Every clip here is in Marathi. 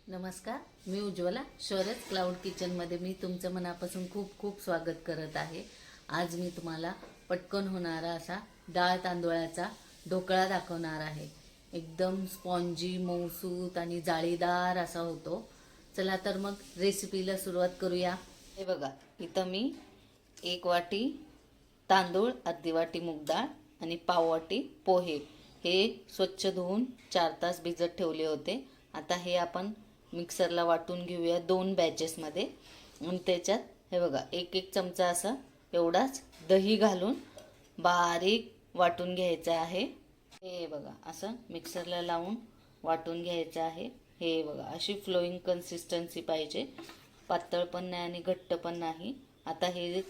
नमस्कार, मी उज्ज्वला. शौर्यच क्लाउड किचनमध्ये मी तुमचं मनापासून खूप खूप स्वागत करत आहे. आज मी तुम्हाला पटकन होणारा असा डाळ तांदूळाचा ढोकळा दाखवणार आहे. एकदम स्पॉन्जी, मऊसूत आणि जाळीदार असा होतो. चला तर मग रेसिपीला सुरुवात करूया. हे बघा, इथं मी 1 वाटी तांदूळ, अर्धी वाटी मूग डाळ आणि पाव वाटी पोहे हे स्वच्छ धुवून 4 तास भिजत ठेवले होते. आता हे आपण मिक्सरला वाटून घेऊया 2 बॅचेसमध्ये. आणि त्याच्यात हे बघा 1 चमचा असा एवढाच दही घालून बारीक वाटून घ्यायचं आहे. हे बघा असं मिक्सरला लावून वाटून घ्यायचं आहे. हे बघा अशी फ्लोईंग कन्सिस्टन्सी पाहिजे, पातळ पण नाही आणि घट्ट पण नाही. आता हे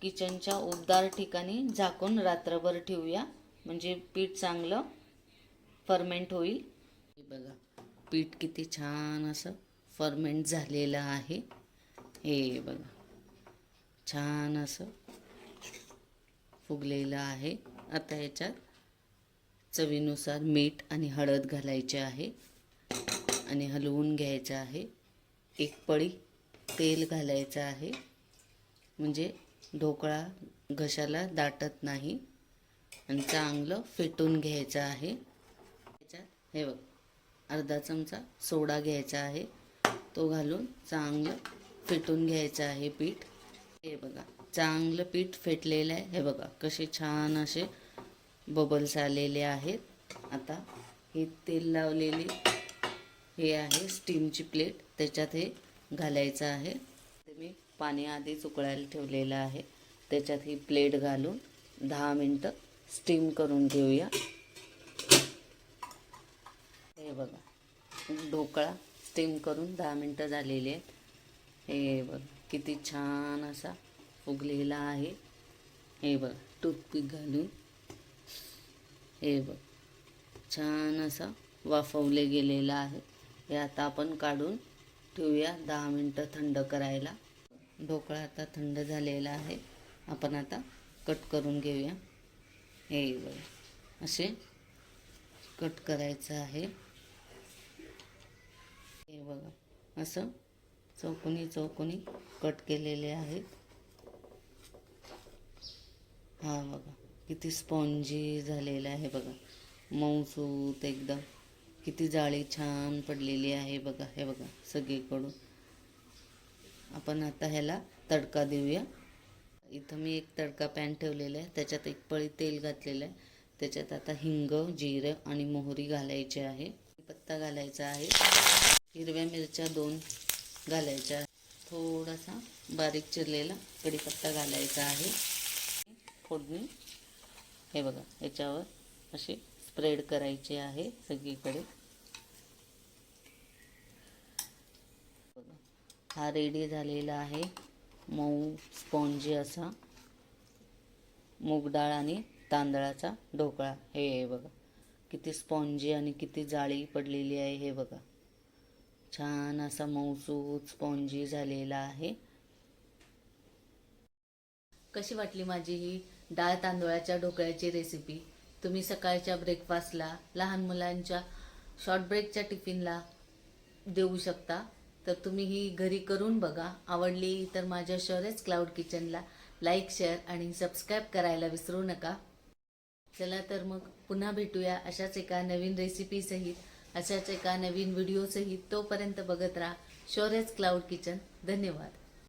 किचनच्या उबदार ठिकाणी झाकून रात्रभर ठेवूया, म्हणजे पीठ चांगलं फर्मेंट होईल. हे बघा पीठ किती छान असं फर्मेंट झालेलं आहे. हे बघा छान असं फुगलेलं आहे. आता याच्यात चवीनुसार मीठ आणि हळद घालायचे आहे आणि हलवून घ्यायचं आहे. 1 पळी तेल घालायचं आहे, म्हणजे ढोकळा घशाला दाटत नाही. आणि चांगलं फेटून घ्यायचं आहे. त्याच्यात हे बघ अर्धा चमचा सोडा घ्यायचा आहे, तो घालून चांगलं फेटून घ्यायचं आहे पीठ. हे बघा चांगलं पीठ फेटलेलं आहे. हे बघा कसे छान असे बबल्स आलेले आहेत. आता हे तेल लावलेले हे आहे स्टीमची प्लेट, त्याच्यात हे घालायचं आहे. ते मी पाणी आधीच उकळायला ठेवलेलं आहे. त्याच्यात ही प्लेट घालून 10 मिनटं स्टीम करून घेऊया. हे बघा ढोकळा स्टीम करून 10 मिनटं झालेली आहेत. हे बघा किती छान असा फुगलेला आहे. हे बघा टूथपिक घालून हे बघ छान असा वाफवले गेलेला आहे. हे आता आपण काढून ठेवूया 10 मिनटं थंड करायला. ढोकळा आता थंड झालेला आहे. आपण आता कट करून घेऊया. हे बघा असे कट करायचं आहे. हे बघा असं चौकोनी चौकोनी कट केलेले आहेत. हा बघा किती स्पॉन्जी झालेला आहे. बघा मऊसूत एकदम, किती जाळी छान पडलेली आहे. बघा हे बघा सगळीकडून. आपण आता ह्याला तडका देऊया. इथं मी एक तडका पॅन ठेवलेला आहे, त्याच्यात 1 पळी तेल घातलेलं आहे. त्याच्यात आता हिंग, जिरं आणि मोहरी घालायचे आहे. पत्ता घालायचा आहे. हिरव्या मिरच्या 2 घालायच्या. थोडासा बारीक चिरलेला कढीपत्ता घालायचा आहे. फोडणी हे बघा याच्यावर अशी स्प्रेड करायची आहे सगळीकडे. हा रेडी झालेला आहे मऊ स्पॉन्जी असा मूग डाळ आणि तांदळाचा ढोकळा. हे बघा किती स्पॉन्जी आणि किती जाळी पडलेली आहे. हे बघा छान असा मऊसूत स्पॉन्जी झालेला आहे. कशी वाटली माझी ही डाळ तांदूळाच्या ढोकळ्याची रेसिपी? तुम्ही सकाळच्या ब्रेकफास्टला, लहान मुलांच्या शॉर्ट ब्रेकच्या टिफिनला देऊ शकता. तर तुम्ही ही घरी करून बघा. आवडली तर माझ्या शौर्यच क्लाउड किचनला लाईक, शेअर आणि सबस्क्राईब करायला विसरू नका. चला तर मग पुन्हा भेटूया अशाच एका नवीन रेसिपीसहित, अशाच एका नवीन व्हिडिओसहित. तोपर्यंत बघत राहा शौर्यच क्लाउड किचन. धन्यवाद.